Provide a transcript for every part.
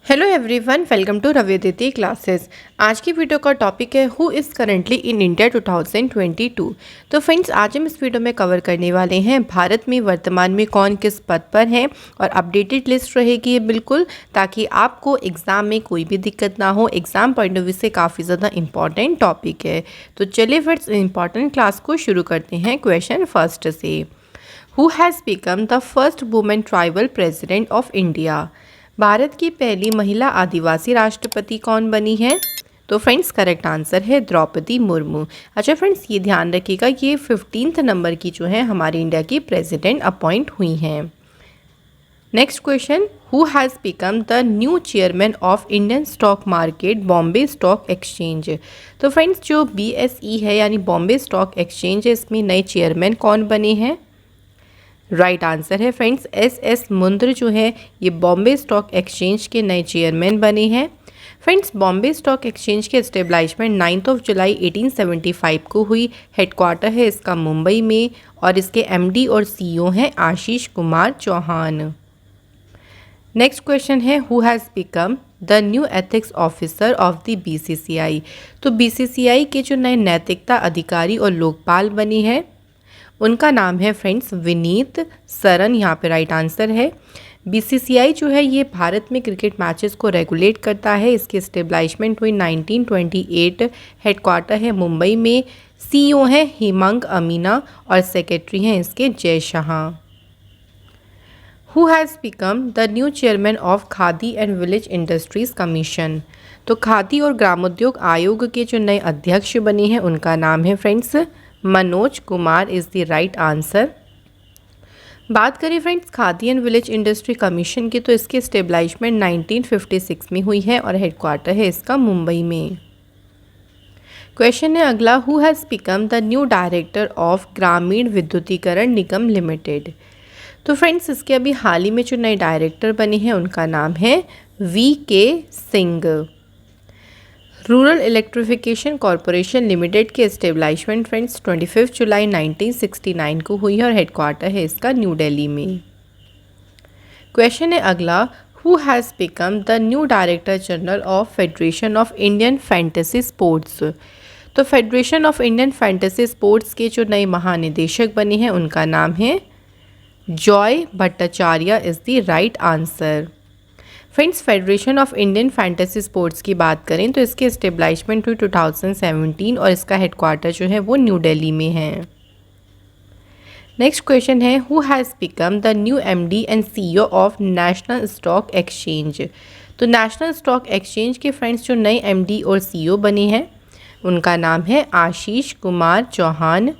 Hello everyone, welcome to Ravi classes. आज की video का टॉपिक है who is currently in India 2022। तो फ्रेंड्स, आज हम इस वीडियो में कवर करने वाले हैं भारत में वर्तमान में कौन किस पद पर है और अपडेटेड लिस्ट रहेगी ये बिल्कुल, ताकि आपको एग्ज़ाम में कोई भी दिक्कत ना हो। एग्ज़ाम पॉइंट ऑफ व्यू से काफ़ी ज़्यादा इंपॉर्टेंट टॉपिक है। तो चलिए फ्रेंड्स, इंपॉर्टेंट क्लास को शुरू करते हैं क्वेश्चन फर्स्ट से। Who has become the first women tribal president of India? Bharat की पहली महिला आदिवासी राष्ट्रपति कौन बनी है? तो फ्रेंड्स, करेक्ट आंसर है द्रौपदी मुर्मू। अच्छा फ्रेंड्स, ये ध्यान रखिएगा, ये 15th नंबर की जो है हमारी इंडिया की प्रेसिडेंट अपॉइंट हुई हैं। Next question, who has become the new chairman of Indian stock market Bombay stock exchange? तो फ्रेंड्स, जो BSE है यानी बॉम्बे स्टॉक एक्सचेंज है, इसमें नए चेयरमैन कौन बने हैं? राइट आंसर है फ्रेंड्स SS मुंद्र जो है ये बॉम्बे स्टॉक एक्सचेंज के नए चेयरमैन बने हैं। फ्रेंड्स, बॉम्बे स्टॉक एक्सचेंज के एस्टेब्लिशमेंट 9 जुलाई 1875 को हुई। हेडक्वार्टर है इसका मुंबई में और इसके MD और CEO हैं आशीष कुमार चौहान। नेक्स्ट क्वेश्चन है, who has become the new ethics officer of the BCCI? तो BCCI के जो नए नैतिकता अधिकारी और लोकपाल बनी है उनका नाम है फ्रेंड्स विनीत सरन। यहाँ पे राइट आंसर है। BCCI जो है ये भारत में क्रिकेट मैचेस को रेगुलेट करता है। इसकी एस्टेब्लिशमेंट हुई 1928। हेडक्वार्टर है मुंबई में। CEO हैं हेमंग अमीना और सेक्रेटरी हैं इसके Jay Shah. Who has become the new chairman of khadi and village industries commission? तो खादी और ग्रामोद्योग आयोग के जो नए अध्यक्ष बने हैं उनका नाम है friends Manoj Kumar is the right answer. बात करें friends khadi and village industry commission की, तो इसकी एस्टेब्लिशमेंट 1956 में हुई है और हेडक्वार्टर है इसका मुंबई में। क्वेश्चन है अगला, who has become the new director of ग्रामीण विद्युतीकरण निगम लिमिटेड? तो फ्रेंड्स, इसके अभी हाल ही में जो नए डायरेक्टर बने हैं उनका नाम है VK Singh. Rural electrification corporation limited की एस्टेब्लिशमेंट फ्रेंड्स 25 जुलाई 1969 को हुई है और हेडक्वार्टर है इसका न्यू दिल्ली में। क्वेश्चन है अगला, who has become the new director general of federation of Indian fantasy sports? तो federation of Indian fantasy sports के जो नए महानिदेशक बने हैं उनका नाम है Joy Bhattacharya is the right answer. Friends, federation of Indian fantasy sports की बात करें तो इसकी एस्टेब्लिशमेंट हुई 2017 और इसका हेडक्वार्टर जो है वो न्यू दिल्ली में है। नेक्स्ट क्वेश्चन है, who has become the new MD and CEO of national stock exchange? तो नेशनल स्टॉक एक्सचेंज के फ्रेंड्स जो नए MD और CEO बने हैं उनका नाम है Ashish Kumar Chauhan.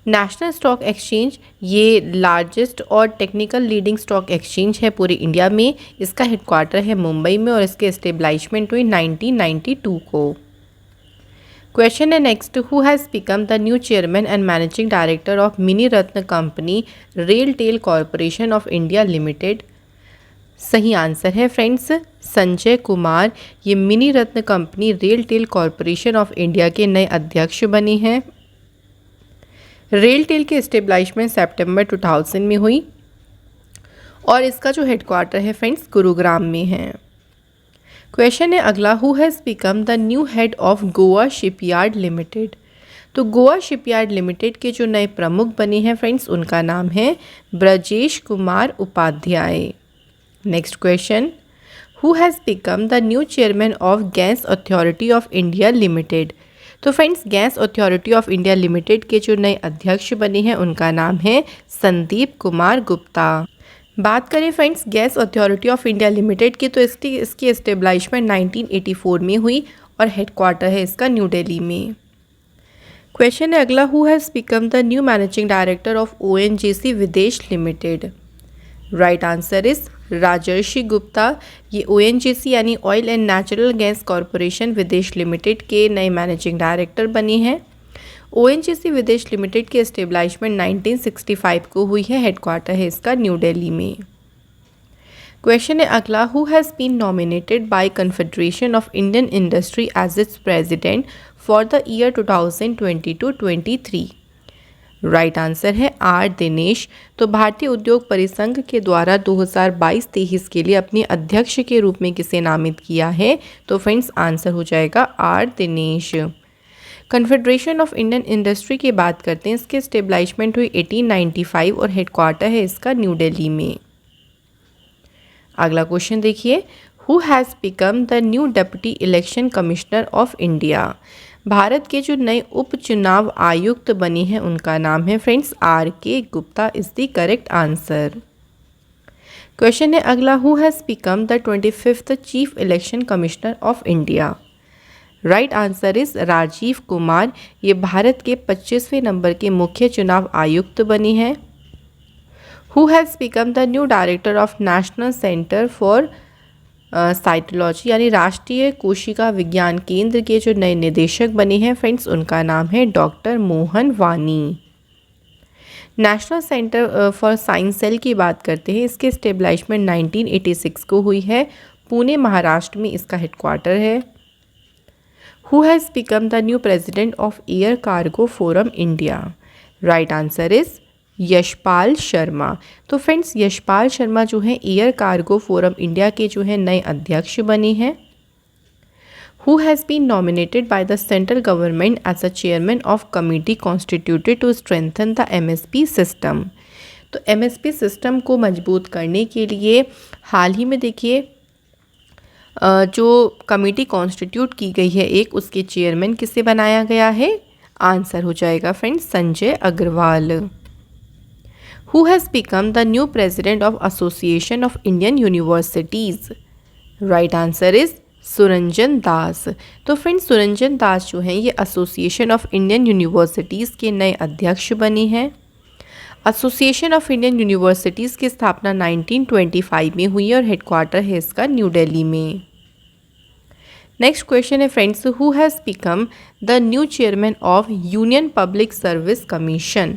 National stock exchange ये लार्जेस्ट और टेक्निकल लीडिंग स्टॉक एक्सचेंज है पूरे इंडिया में। इसका हेडक्वार्टर है मुंबई में और इसके एस्टेब्लिशमेंट हुई 1992 को। क्वेश्चन है next, who has become the new chairman and managing director of mini Ratna company RailTel corporation of India limited? सही आंसर है फ्रेंड्स संजय कुमार। ये mini Ratna company RailTel corporation of India के नए अध्यक्ष बने हैं। रेल टेल के एस्टेब्लिशमेंट सितंबर 2000 में हुई और इसका जो हेडक्वार्टर है फ्रेंड्स गुरुग्राम में है। क्वेश्चन है अगला, who has become the new head of Goa shipyard limited? तो गोवा शिपयार्ड लिमिटेड के जो नए प्रमुख बने हैं फ्रेंड्स उनका नाम है Brajesh Kumar Upadhyay. Next question, who has become the new chairman of gas authority of India limited? तो friends, gas authority of India limited के जो नए अध्यक्ष बने हैं उनका नाम है संदीप कुमार गुप्ता। बात करें friends gas authority of India limited की, तो इसकी एस्टेब्लिशमेंट 1984 में हुई और हेडक्वार्टर है इसका न्यू दिल्ली में। क्वेश्चन है अगला, who has become the new managing director of ONGC विदेश लिमिटेड? राइट आंसर इज राजर्षि गुप्ता। ये ONGC यानी oil and natural gas corporation विदेश लिमिटेड के नए मैनेजिंग डायरेक्टर बने हैं। ONGC विदेश लिमिटेड की एस्टेब्लिशमेंट 1965 को हुई है। हेडक्वार्टर है इसका न्यू दिल्ली में। क्वेश्चन है अगला, who has been nominated by confederation of Indian industry as its president for the year 2022-23? Right answer है आर दिनेश। तो भारतीय उद्योग परिसंघ के द्वारा 2022-23 के लिए अपने अध्यक्ष के रूप में किसे नामित किया है? तो फ्रेंड्स आंसर हो जाएगा R Dinesh. Confederation of Indian industry की बात करते हैं, इसके स्टेब्लिशमेंट हुई 1895 और हेडक्वार्टर है इसका न्यू दिल्ली में। अगला क्वेश्चन देखिए, who has become the new deputy election commissioner of India? Bharat के जो नए उप चुनाव आयुक्त बने हैं उनका नाम है friends R K Gupta is the correct answer. Question है अगला, who has become the 25th chief election commissioner of India? Right answer is Rajiv Kumar. ये भारत के 25वें नंबर के मुख्य चुनाव आयुक्त बने हैं। Who has become the new director of national centre for cytology यानी राष्ट्रीय कोशिका विज्ञान केंद्र के जो नए निदेशक बने हैं फ्रेंड्स उनका नाम है doctor Mohan Wani. National centre for science cell की बात करते हैं, इसके स्टेब्लिशमेंट 1986 को हुई है, पुणे महाराष्ट्र में इसका हेडक्वार्टर है। Who has become the new president of air cargo forum India? Right answer is Yashpal Sharma. तो फ्रेंड्स यशपाल शर्मा जो है एयर कार्गो फोरम इंडिया के जो है नए अध्यक्ष बने हैं। Who has been nominated by the central government as a chairman of committee constituted to strengthen the MSP system? तो एमएसपी सिस्टम को मजबूत करने के लिए हाल ही में देखिए जो कमेटी कॉन्स्टिट्यूट की गई है एक, उसके चेयरमैन किसे बनाया गया है? आंसर हो जाएगा friends Sanjay Agarwal. Who has become the new president of association of Indian universities? Right answer is Suranjan Das. तो फ्रेंड्स सुरंजन दास जो हैं ये एसोसिएशन ऑफ इंडियन यूनिवर्सिटीज़ के नए अध्यक्ष बने हैं। एसोसिएशन ऑफ इंडियन यूनिवर्सिटीज़ की स्थापना 1925 में हुई है और हेडक्वार्टर है इसका न्यू दिल्ली में। नेक्स्ट क्वेश्चन है friends, who has become the new chairman of union public service commission?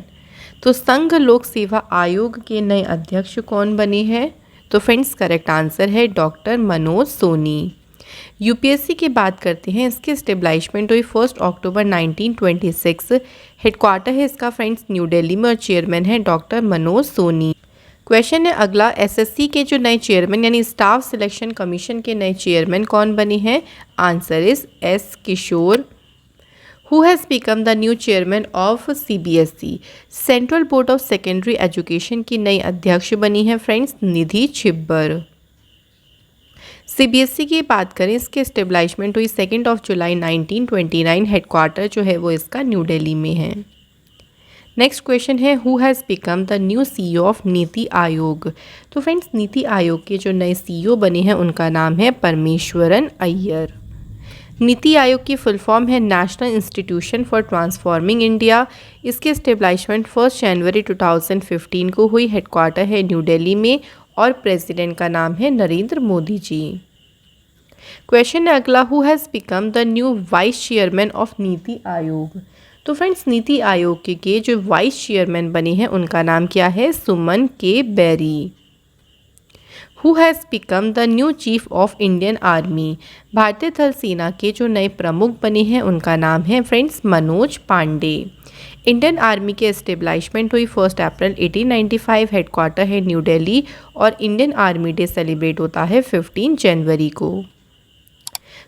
तो संघ लोक सेवा आयोग के नए अध्यक्ष कौन बने हैं? तो फ्रेंड्स करेक्ट आंसर है डॉक्टर मनोज सोनी। यूपीएससी की बात करते हैं, इसके स्टेब्लिशमेंट हुई 1 अक्टूबर 1926, हेडक्वार्टर है इसका फ्रेंड्स न्यू दिल्ली में और चेयरमैन है डॉक्टर मनोज सोनी। क्वेश्चन है अगला, एसएससी के जो नए चेयरमैन यानी स्टाफ सिलेक्शन कमीशन के नए चेयरमैन कौन बने हैं? Answer is S Kishore. Who has become the new chairman of CBSE? Central board of secondary education की नई अध्यक्ष बनी है फ्रेंड्स निधि छिब्बर। सीबीएसई की बात करें, इसके स्टेब्लिशमेंट हुई 2 जुलाई 1929, हेडक्वार्टर जो है वो इसका न्यू दिल्ली में है। नेक्स्ट क्वेश्चन है, who has become the new CEO of NITI Aayog? तो फ्रेंड्स नीति आयोग के जो नए सीईओ बने हैं उनका नाम है परमेश्वरन अय्यर। नीति आयोग की फुल फॉर्म है national institution for transforming India. इसके स्टेब्लिशमेंट 1 जनवरी 2015 को हुई, हेडक्वार्टर है न्यू दिल्ली में और प्रेसिडेंट का नाम है नरेंद्र मोदी जी। क्वेश्चन है अगला, who has become the new vice chairman of NITI Aayog? तो फ्रेंड्स नीति आयोग के जो वाइस चेयरमैन बने हैं उनका नाम क्या है? Suman K Bery. Who has become the new chief of Indian army? भारतीय थल सेना के जो नए प्रमुख बने हैं उनका नाम है friends Manoj Pande. Indian army के एस्टेब्लिशमेंट हुई 1 अप्रैल 1895, हेडक्वार्टर है न्यू दिल्ली और इंडियन आर्मी डे सेलिब्रेट होता है 15 जनवरी को।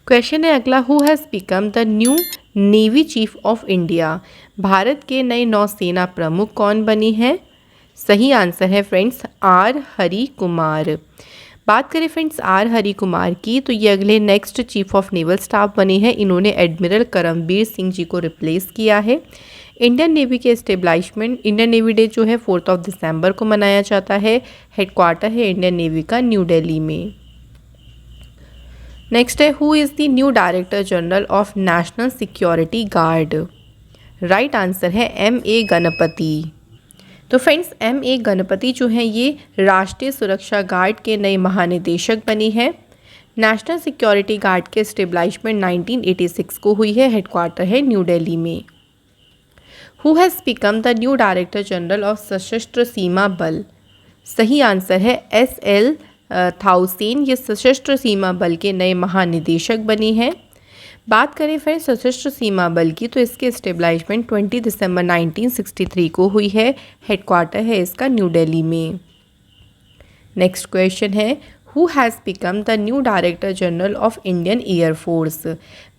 क्वेश्चन है अगला, who has become the new navy chief of India? Bharat के नए नौसेना प्रमुख कौन बने हैं? सही आंसर है फ्रेंड्स आर हरि कुमार। बात करें फ्रेंड्स आर हरि कुमार की, तो ये अगले next chief of naval staff बने हैं। इन्होंने एडमिरल करमबीर सिंह जी को रिप्लेस किया है। इंडियन नेवी के एस्टेब्लिशमेंट, इंडियन नेवी डे जो है 4 दिसंबर को मनाया जाता है। हेडक्वार्टर है इंडियन नेवी का न्यू दिल्ली में। नेक्स्ट है, who is the new director general of national security guard? Right answer है M.A. गणपति। तो फ्रेंड्स M.A. गणपति जो हैं ये राष्ट्रीय सुरक्षा गार्ड के नए महानिदेशक बनी है। नेशनल सिक्योरिटी गार्ड के स्टेब्लिशमेंट 1986 को हुई है, हेडक्वार्टर है न्यू दिल्ली में। Who has become the new director general of सशस्त्र सीमा बल? सही आंसर है S.L. थाउसेन। ये सशस्त्र सीमा बल के नए महानिदेशक बनी हैं। बात करें फ्रेंड्स सशस्त्र सीमा बल की, तो इसकी इस्टेब्लिशमेंट 20 दिसंबर 1963 को हुई है। हेडक्वार्टर है इसका न्यू दिल्ली में। नेक्स्ट क्वेश्चन है, who has become the new director general of Indian air force.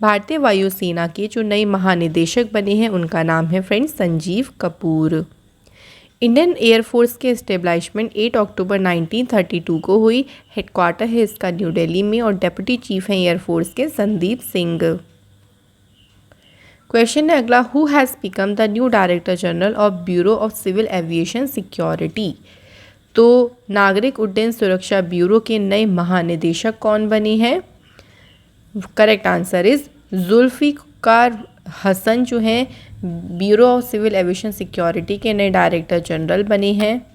भारतीय वायुसेना के जो नए महानिदेशक बने हैं उनका नाम है friends Sanjeev Kapoor. Indian air force के इस्टेब्लिशमेंट 8 अक्टूबर 1932 को हुई। हेडक्वार्टर है इसका न्यू दिल्ली में और डेप्यूटी चीफ हैं एयरफोर्स के संदीप सिंह। क्वेश्चन है अगला, who has become the new director general of bureau of civil aviation security. तो नागरिक उड्डयन सुरक्षा ब्यूरो के नए महानिदेशक कौन बने हैं? Correct answer is Zulfiquar Hasan जो हैं bureau of civil aviation security के नए डायरेक्टर जनरल बने हैं।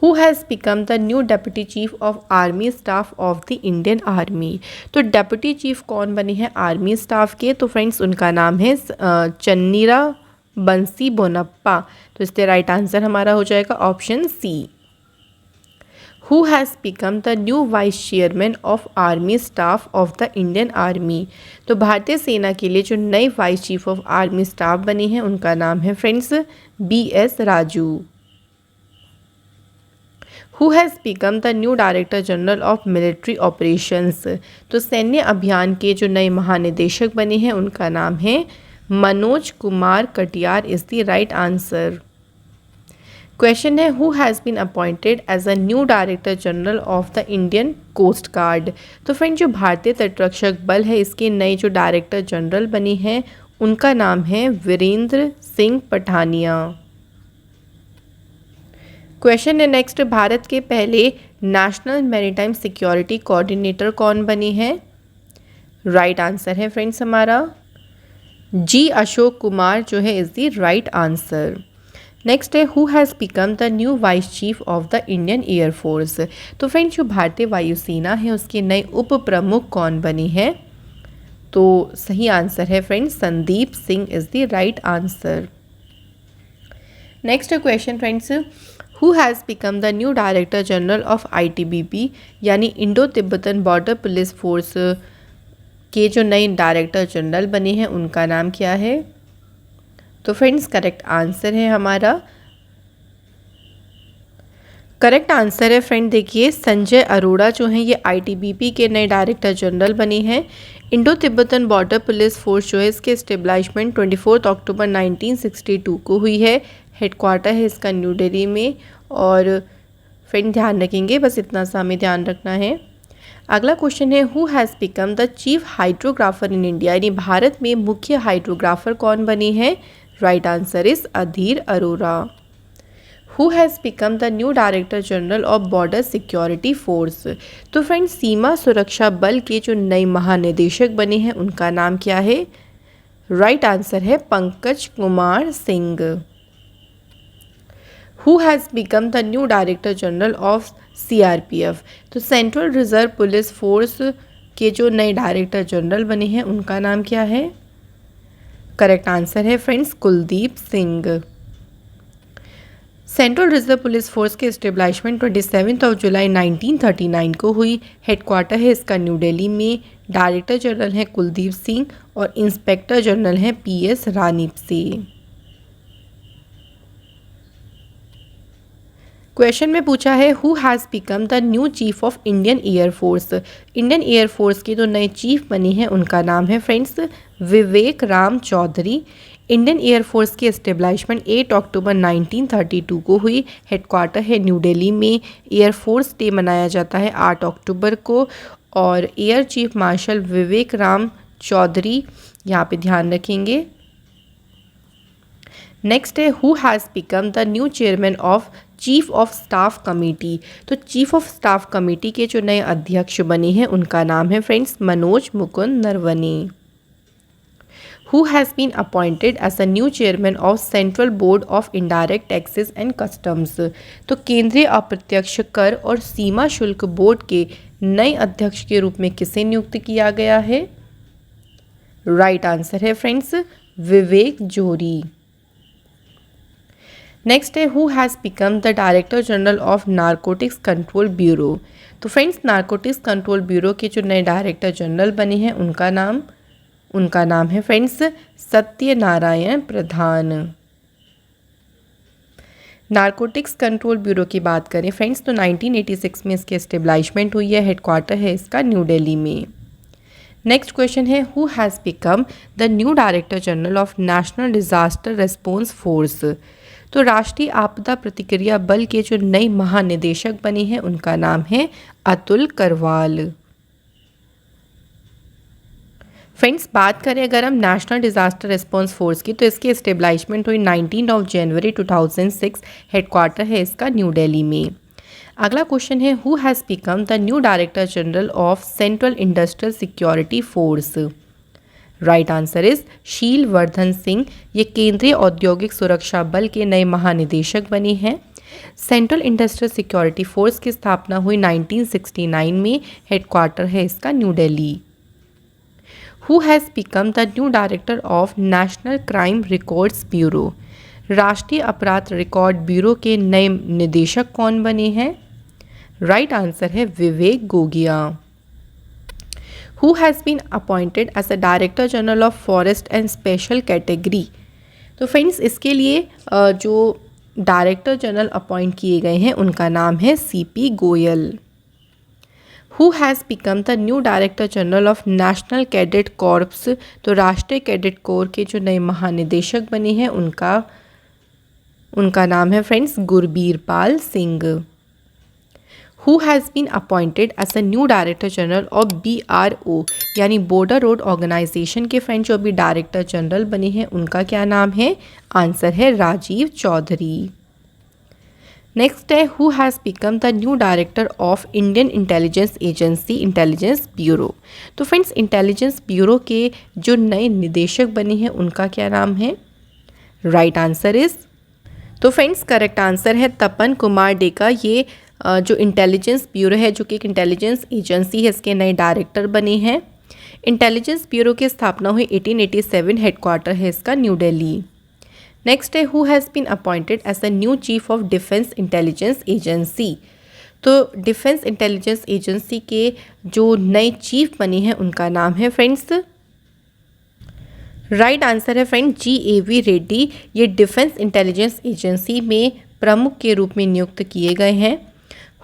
Who has become the new deputy chief of army staff of the Indian army. तो डेप्यूटी चीफ कौन बने हैं आर्मी स्टाफ के? तो फ्रेंड्स उनका नाम है चन्नीरा बंसी बोनप्पा। तो इससे राइट आंसर हमारा हो जाएगा option C. Who has become the new vice chairman of army staff of the Indian army. तो भारतीय सेना के लिए जो नए vice chief of army staff बने हैं उनका नाम है friends BS Raju. Who has become the new director general of military operations. तो सैन्य अभियान के जो नए महानिदेशक बने हैं उनका नाम है Manoj Kumar Katiyar is the right answer. Question है, who has been appointed as a new director general of the Indian coast guard. तो फ्रेंड जो भारतीय तटरक्षक बल है इसके नए जो डायरेक्टर जनरल बने हैं उनका नाम है वीरेंद्र सिंह पठानिया। क्वेश्चन है नेक्स्ट, भारत के पहले नेशनल मैरीटाइम सिक्योरिटी कोऑर्डिनेटर कौन बने हैं? राइट आंसर है फ्रेंड्स हमारा G अशोक कुमार जो है is the right answer. Next है, who has become the new vice chief of the Indian air force. तो फ्रेंड्स जो भारतीय वायुसेना है उसके नए उप प्रमुख कौन बने हैं? तो सही आंसर है friends Sandeep Singh is the right answer. Next question friends, who has become the new director general of ITBP यानी Indo Tibetan border police force के जो नए डायरेक्टर जनरल बने हैं उनका नाम क्या है? तो फ्रेंड्स करेक्ट आंसर है हमारा, करेक्ट आंसर है फ्रेंड देखिए संजय अरोड़ा जो हैं ये ITBP के नए डायरेक्टर जनरल बने हैं। Indo Tibetan border police force जो है इसके इस्टेब्लिशमेंट 24 अक्टूबर 1962 को हुई है। हेडक्वार्टर है इसका न्यू दिल्ली में। और फ्रेंड ध्यान रखेंगे, बस इतना सा हमें ध्यान रखना है। अगला क्वेश्चन है, who has become the chief hydrographer in India यानी भारत में मुख्य हाइड्रोग्राफर कौन बने हैं? Right answer is Adhir Arora. Who has become the new director general of border security force. तो फ्रेंड्स सीमा सुरक्षा बल के जो नए महानिदेशक बने हैं उनका नाम क्या है? राइट आंसर है Pankaj Kumar Singh. Who has become the new director general of CRPF। तो सेंट्रल रिजर्व पुलिस फोर्स के जो नए डायरेक्टर जनरल बने हैं उनका नाम क्या है? करेक्ट आंसर है friends Kuldeep Singh. Central reserve police force के इस्टेब्लिशमेंट 27 जुलाई 1939 को हुई। हेडक्वार्टर है इसका न्यू दिल्ली में। डायरेक्टर जनरल हैं कुलदीप सिंह और इंस्पेक्टर जनरल हैं PS रानीपसे। क्वेश्चन में पूछा है, who has become the new chief of Indian air force. Indian air force के जो नए चीफ बने हैं उनका नाम है फ्रेंड्स विवेक राम चौधरी। इंडियन एयरफोर्स की इस्टेब्लिशमेंट 8 अक्टूबर 1932 को हुई। हेडक्वार्टर है न्यू दिल्ली में। एयरफोर्स डे मनाया जाता है 8 अक्टूबर को और air chief marshal Vivek Ram Chaudhari यहाँ पे ध्यान रखेंगे। नेक्स्ट है, who has become the new chairman of chief of staff committee. तो चीफ ऑफ स्टाफ कमेटी के जो नए अध्यक्ष बने हैं उनका नाम है friends Manoj Mukund Naravane. Who has been appointed as a new chairman of central board of indirect taxes and customs. तो केंद्रीय अप्रत्यक्ष कर और सीमा शुल्क बोर्ड के नए अध्यक्ष के रूप में किसे नियुक्त किया गया है? राइट आंसर है फ्रेंड्स विवेक जोरी। नेक्स्ट है, who has become the director general of narcotics control bureau. तो फ्रेंड्स नारकोटिक्स कंट्रोल ब्यूरो के जो नए डायरेक्टर जनरल बने हैं उनका नाम उनका नाम है फ्रेंड्स सत्यनारायण प्रधान। नारकोटिक्स कंट्रोल ब्यूरो की बात करें फ्रेंड्स तो 1986 में इसकी एस्टेब्लिशमेंट हुई है। हेडक्वार्टर है इसका न्यू दिल्ली में। नेक्स्ट क्वेश्चन है who has become the new director general of national disaster response force. तो राष्ट्रीय आपदा प्रतिक्रिया बल के जो नए महानिदेशक बने हैं उनका नाम है अतुल करवाल। फ्रेंड्स बात करें अगर हम नेशनल डिजास्टर रिस्पॉन्स फोर्स की तो इसकी एस्टेब्लिशमेंट हुई 19 जनवरी 2006। हेडक्वार्टर है इसका न्यू दिल्ली में। अगला क्वेश्चन है who has become the new director general of central industrial security force. Right answer is शील वर्धन सिंह। ये केंद्रीय औद्योगिक सुरक्षा बल के नए महानिदेशक बने हैं। सेंट्रल इंडस्ट्रियल सिक्योरिटी फोर्स की स्थापना हुई 1969 में। हेडक्वार्टर है इसका new Delhi. Who has become the new director of national crime records bureau. राष्ट्रीय अपराध रिकॉर्ड ब्यूरो के नए निदेशक कौन बने हैं। राइट आंसर है Vivek Gogia. Who has been appointed as a director general of forest and special category. तो फ्रेंड्स इसके लिए जो डायरेक्टर जनरल अपॉइंट किए गए हैं उनका नाम है CP Goyal. Who has become the new director general of national cadet corps. तो राष्ट्रीय कैडेट कोर के जो नए महानिदेशक बने हैं उनका नाम है friends Gurbir Pal Singh. Who has been appointed as a new director general of BRO यानी बॉर्डर रोड ऑर्गेनाइजेशन के फ्रेंड्स जो अभी डायरेक्टर जनरल बने हैं उनका क्या नाम है। आंसर है राजीव चौधरी। नेक्स्ट है who has become the new director of Indian intelligence agency intelligence bureau. तो फ्रेंड्स इंटेलिजेंस ब्यूरो के जो नए निदेशक बने हैं उनका क्या नाम है। राइट आंसर इज तो फ्रेंड्स करेक्ट आंसर है तपन कुमार डेका। ये जो इंटेलिजेंस ब्यूरो है जो कि एक इंटेलिजेंस एजेंसी है इसके नए डायरेक्टर बने हैं। इंटेलिजेंस ब्यूरो की स्थापना हुई 1887। हेडक्वार्टर है इसका न्यू दिल्ली। नेक्स्ट है who has been appointed as a new chief of defence intelligence agency. तो डिफेंस इंटेलिजेंस एजेंसी के जो नए चीफ बने हैं उनका नाम है फ्रेंड्स। राइट आंसर है फ्रेंड GAV रेड्डी। ये डिफेंस इंटेलिजेंस एजेंसी में प्रमुख के रूप में नियुक्त किए गए हैं।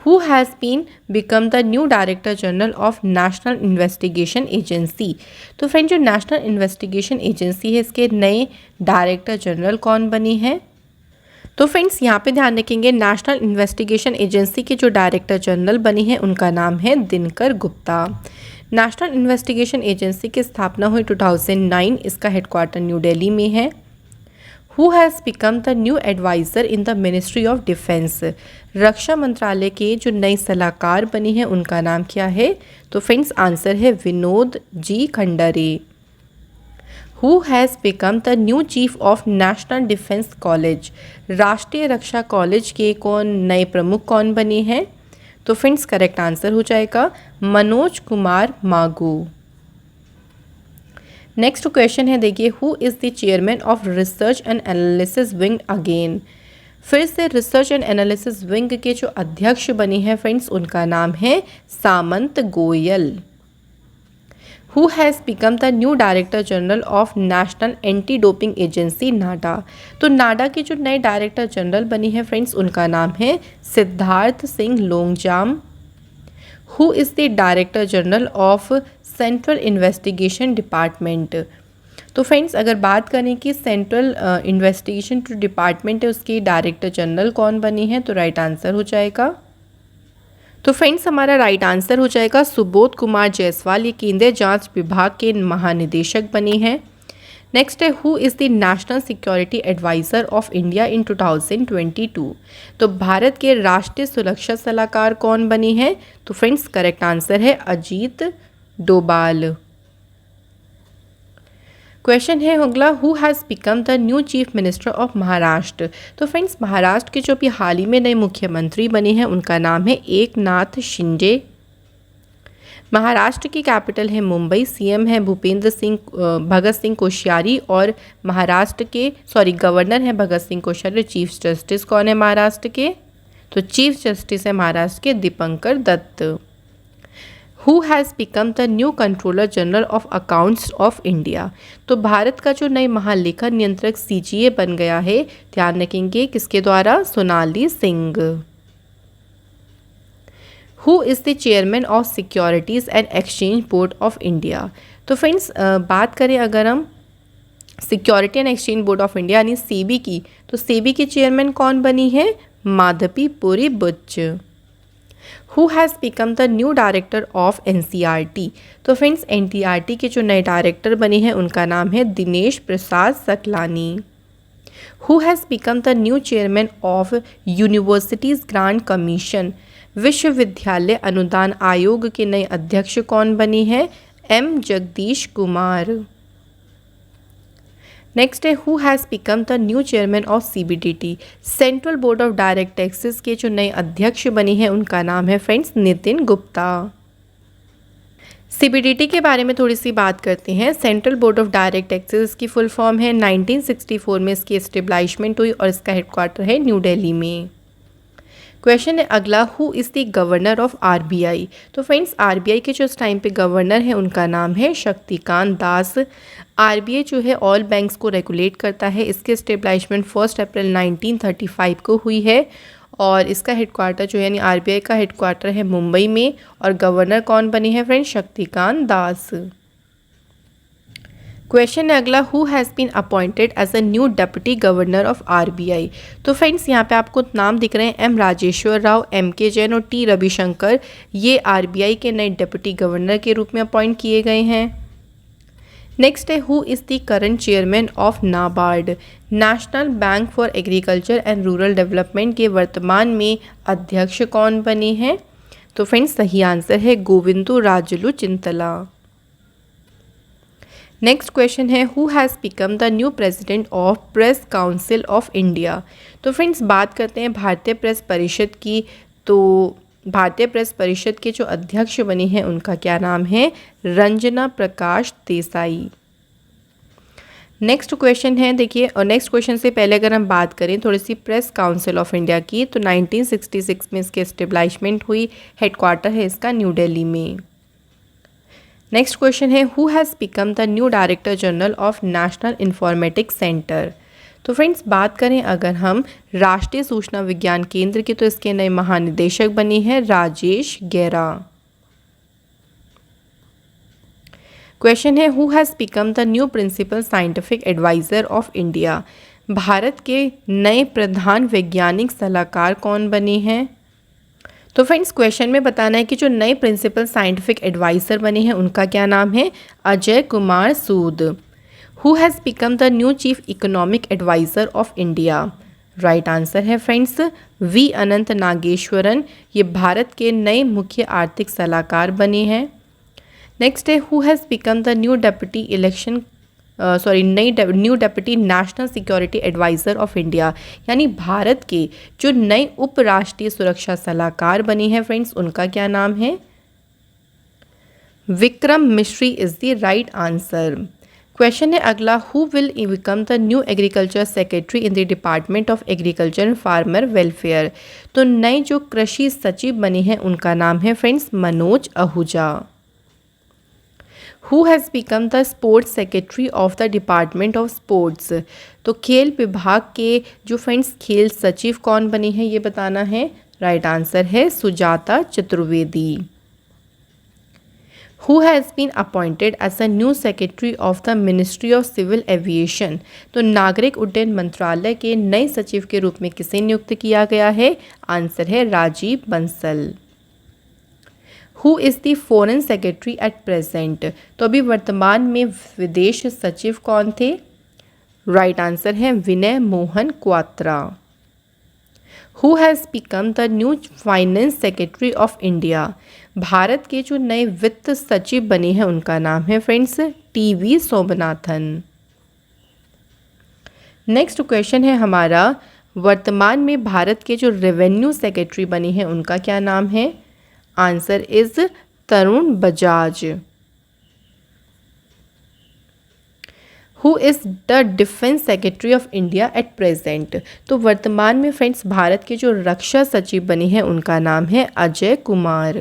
Who has been become the new director general of national investigation agency. तो फ्रेंड जो नेशनल इन्वेस्टिगेशन एजेंसी है इसके नए डायरेक्टर जनरल कौन बने हैं। तो फ्रेंड्स यहाँ पे ध्यान रखेंगे नेशनल इन्वेस्टिगेशन एजेंसी के जो डायरेक्टर जनरल बने हैं उनका नाम है Dinkar Gupta. National investigation agency की स्थापना हुई 2009। इसका हेडक्वार्टर न्यू दिल्ली में है। Who has become the new adviser in the ministry of defence. रक्षा मंत्रालय के जो नए सलाहकार बने हैं उनका नाम क्या है। तो फ्रेंड्स आंसर है Vinod G Khandare. Who has become the new chief of national defence college. राष्ट्रीय रक्षा कॉलेज के नए प्रमुख कौन बने हैं। तो फ्रेंड्स करेक्ट आंसर हो जाएगा मनोज कुमार मागू। नेक्स्ट क्वेश्चन है देखिए who is the chairman of research and analysis wing again. फिर से रिसर्च एंड एनालिसिस विंग के जो अध्यक्ष बने हैं फ्रेंड्स उनका नाम है Samant Goel. Who has become the new director general of national anti doping agency NADA. तो नाडा के जो नए डायरेक्टर जनरल बने हैं फ्रेंड्स उनका नाम है Siddharth Singh Longjam. Who is the director general of central investigation department. तो फ्रेंड्स अगर बात करें कि सेंट्रल इन्वेस्टिगेशन डिपार्टमेंट है उसके डायरेक्टर जनरल कौन बने हैं तो राइट आंसर हो जाएगा। तो फ्रेंड्स हमारा राइट आंसर हो जाएगा सुबोध कुमार जायसवाल। ये केंद्रीय जांच विभाग के महानिदेशक बने हैं। नेक्स्ट है who is the national security adviser of India in 2022। तो भारत के राष्ट्रीय सुरक्षा सलाहकार कौन बने हैं। तो फ्रेंड्स करेक्ट आंसर है अजीत डोभाल। क्वेश्चन है अगला who has become the new chief minister of Maharashtra. तो फ्रेंड्स महाराष्ट्र के जो अभी हाल ही में नए मुख्यमंत्री बने हैं उनका नाम है एकनाथ शिंदे। महाराष्ट्र की कैपिटल है मुंबई। CM है भगत सिंह कोश्यारी और महाराष्ट्र के गवर्नर है भगत सिंह कोश्यारी। चीफ जस्टिस कौन है महाराष्ट्र के। तो चीफ जस्टिस है महाराष्ट्र के Dipankar Datta. Who has become the new controller general of accounts of India. तो भारत का जो नए महालेखा नियंत्रक सीजीए बन गया है, ध्यान रखेंगे किसके द्वारा, Sonali Singh. Who is the chairman of securities and exchange board of India. तो फ्रेंड्स बात करें अगर हम security and exchange board of India यानी सेबी की, तो सेबी की चेयरमैन कौन बनी है, Madhabi Puri Buch. Who has become the new director of NCERT. तो फ्रेंड्स एनसीईआरटी के जो नए डायरेक्टर बने हैं उनका नाम है Dinesh Prasad Saklani. Who has become the new chairman of universities grant commission. विश्वविद्यालय अनुदान आयोग के नए अध्यक्ष कौन बने हैं, एम जगदीश कुमार। नेक्स्ट है who has become the new chairman of CBDT. Central board of direct taxes के जो नए अध्यक्ष बने हैं उनका नाम है फ्रेंड्स नितिन गुप्ता। सीबीडीटी के बारे में थोड़ी सी बात करते हैं। Central board of direct taxes की फुल फॉर्म है। 1964 में इसकी एस्टेब्लिशमेंट हुई और इसका हेडक्वार्टर है न्यू दिल्ली में। क्वेश्चन है अगला, who is the governor of RBI. तो फ्रेंड्स आरबीआई के जो इस टाइम पे गवर्नर है उनका नाम है शक्तिकांत दास। आरबीआई जो है ऑल बैंक्स को रेगुलेट करता है। इसके एस्टेब्लिशमेंट 1 अप्रैल 1935 को हुई है और इसका हेडक्वार्टर जो है यानी आरबीआई का हेडक्वार्टर है मुंबई में और गवर्नर कौन बने हैं फ्रेंड्स, शक्तिकांत दास। क्वेश्चन है अगला, who has been appointed as a new deputy governor of RBI. तो फ्रेंड्स यहाँ पे आपको नाम दिख रहे हैं एम राजेश्वर राव, एम के जैन और टी रविशंकर। ये आरबीआई के नए डेप्यूटी गवर्नर के रूप में अपॉइंट किए गए हैं। नेक्स्ट है who is the current chairman of NABARD. National bank for agriculture and rural development के वर्तमान में अध्यक्ष कौन बने हैं। तो फ्रेंड्स सही आंसर है गोविंदू राजुलू चिंतला। नेक्स्ट क्वेश्चन है who has become the new president of press council of India. तो फ्रेंड्स बात करते हैं भारतीय प्रेस परिषद की। तो भारतीय प्रेस परिषद के जो अध्यक्ष बने हैं उनका क्या नाम है, रंजना प्रकाश देसाई। नेक्स्ट क्वेश्चन है देखिए, और नेक्स्ट क्वेश्चन से पहले अगर हम बात करें थोड़ी सी प्रेस काउंसिल ऑफ इंडिया की, तो 1966 में इसकी एस्टेब्लिशमेंट हुई। हेडक्वार्टर है इसका न्यू दिल्ली में। नेक्स्ट क्वेश्चन है who has become the new director general of national informatics centre. तो फ्रेंड्स बात करें अगर हम राष्ट्रीय सूचना विज्ञान केंद्र की, तो इसके नए महानिदेशक बने हैं राजेश गेरा। क्वेश्चन है who has become the new principal scientific adviser of India. Bharat के नए प्रधान वैज्ञानिक सलाहकार कौन बने हैं। तो फ्रेंड्स क्वेश्चन में बताना है कि जो नए प्रिंसिपल साइंटिफिक एडवाइज़र बने हैं उनका क्या नाम है, Ajay Kumar Sood. Who has become the new chief economic adviser of India. Right answer है फ्रेंड्स वी अनंत नागेश्वरन। ये भारत के नए मुख्य आर्थिक सलाहकार बने हैं। नेक्स्ट है who has become the new deputy new deputy national security adviser of India. यानी भारत के जो नए उपराष्ट्रीय सुरक्षा सलाहकार बने हैं फ्रेंड्स उनका क्या नाम है, विक्रम मिश्री is the right answer. Question है अगला, who will become the new agriculture secretary in the department of agriculture and farmer welfare. तो नए जो कृषि सचिव बने हैं उनका नाम है friends Manoj Ahuja. Who has become the sports secretary of the department of sports. तो खेल विभाग के जो फ्रेंड्स खेल सचिव कौन बने हैं ये बताना है। राइट आंसर है Sujata Chaturvedi. Who has been appointed as a new secretary of the ministry of civil aviation. तो नागरिक उड्डयन मंत्रालय के नए सचिव के रूप में किसे नियुक्त किया गया है, आंसर है Rajiv Bansal. Who is the foreign secretary at present. तो अभी वर्तमान में विदेश सचिव कौन थे, राइट आंसर है Vinay Mohan Kwatra. Who has become the new finance secretary of India. Bharat के जो नए वित्त सचिव बने हैं उनका नाम है friends TV Somanathan. Next question है हमारा, वर्तमान में भारत के जो रेवेन्यू सेक्रेटरी बने हैं उनका क्या नाम है, answer is Tarun Bajaj. Who is the defence secretary of India at present. तो वर्तमान में फ्रेंड्स भारत के जो रक्षा सचिव बने हैं उनका नाम है Ajay Kumar.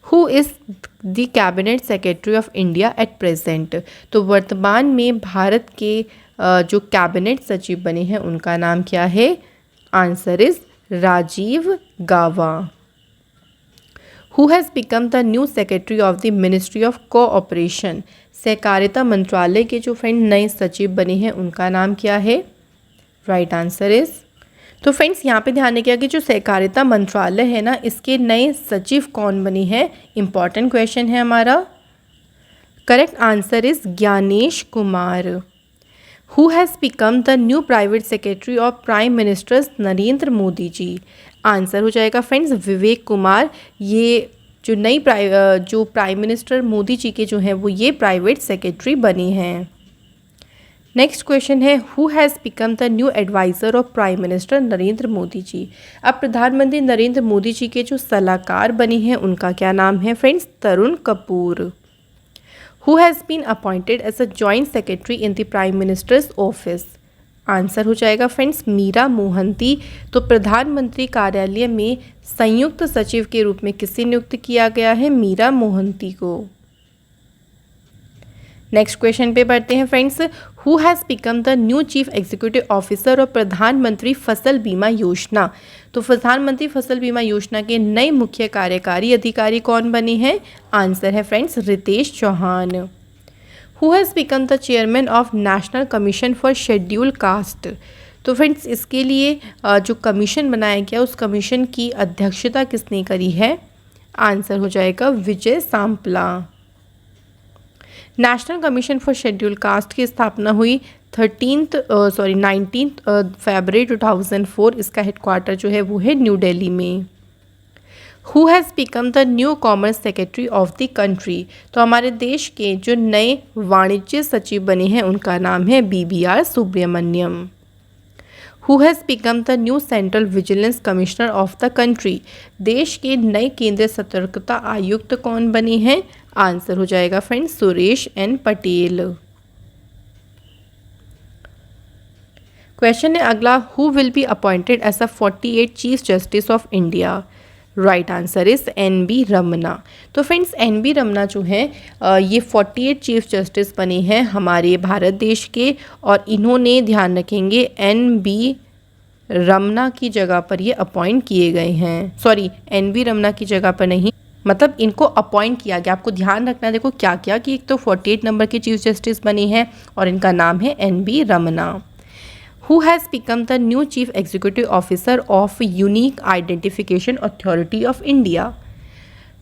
Who is the cabinet secretary of India at present. तो वर्तमान में भारत के जो कैबिनेट सचिव बने हैं उनका नाम क्या है? आंसर इज राजीव गावा। Who has become the new secretary of the ministry of cooperation. सहकारिता मंत्रालय के जो फ्रेंड नए सचिव बने हैं उनका नाम क्या है? Right answer is. तो फ्रेंड्स यहाँ पे ध्यान रखिएगा कि जो सहकारिता मंत्रालय है ना, इसके नए सचिव कौन बने हैं? इंपॉर्टेंट क्वेश्चन है हमारा। Correct answer is Gyanesh Kumar. Who has become the new private secretary of prime ministers Narendra Modi ji. Answer हो जाएगा फ्रेंड्स विवेक कुमार। ये जो जो प्राइम मिनिस्टर मोदी जी के जो हैं वो ये प्राइवेट सेक्रेटरी बने हैं। नेक्स्ट क्वेश्चन है who has become the new adviser of prime minister Narendra Modi ji. अब प्रधानमंत्री नरेंद्र मोदी जी के जो सलाहकार बने हैं उनका क्या नाम है friends? Tarun Kapoor. Who has been appointed as a joint secretary in the prime ministers office. Answer हो जाएगा फ्रेंड्स मीरा मोहंती। तो प्रधानमंत्री कार्यालय में संयुक्त सचिव के रूप में किसे नियुक्त किया गया है? मीरा मोहंती को। नेक्स्ट क्वेश्चन पे बढ़ते हैं friends. Who has become the new chief executive officer of प्रधानमंत्री फसल बीमा योजना। तो प्रधानमंत्री फसल बीमा योजना के नए मुख्य कार्यकारी अधिकारी कौन बने हैं? आंसर है friends Ritesh Chauhan. Who has become the chairman of national commission for schedule caste. तो फ्रेंड्स इसके लिए जो कमीशन बनाया गया उस कमीशन की अध्यक्षता किसने करी है? आंसर हो जाएगा Vijay Sampla. National commission for schedule caste की स्थापना हुई 19 फरवरी 2004। इसका हेडक्वार्टर जो है वो है न्यू दिल्ली में। Who has become the new commerce secretary of the country. तो हमारे देश के जो नए वाणिज्य सचिव बने हैं उनका नाम है BBR Subrahmanyam. Who has become the new central vigilance commissioner of the country. देश के नए केंद्रीय सतर्कता आयुक्त कौन बने हैं? आंसर हो जाएगा friends Suresh N Patel. Question है अगला who will be appointed as a 48 chief justice of India. Right answer is NB Ramana. तो फ्रेंड्स NB रमना जो है ये 48 चीफ जस्टिस बने हैं हमारे भारत देश के, और इन्होंने ध्यान रखेंगे NB रमना की जगह पर ये अपॉइंट किए गए हैं। सॉरी NB रमना की जगह पर नहीं, मतलब इनको अपॉइंट किया गया। आपको ध्यान रखना देखो क्या क्या कि एक तो 48 नंबर के चीफ जस्टिस बने हैं और इनका नाम है NB Ramana. Who has become the new chief executive officer of unique identification authority of India.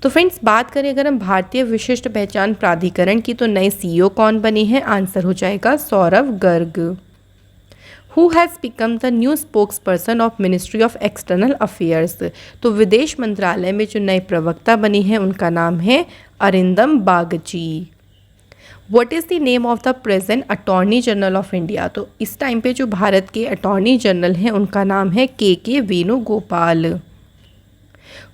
तो फ्रेंड्स बात करें अगर हम भारतीय विशिष्ट पहचान प्राधिकरण की तो नए CEO कौन बने हैं? आंसर हो जाएगा Saurabh Garg. Who has become the new spokes person of ministry of external affairs. तो विदेश मंत्रालय में जो नए प्रवक्ता बने हैं उनका नाम है Arindam Bagchi. What is the name of the present attorney general of India. तो इस टाइम पे जो भारत के अटॉर्नी जनरल हैं उनका नाम है KK Venugopal.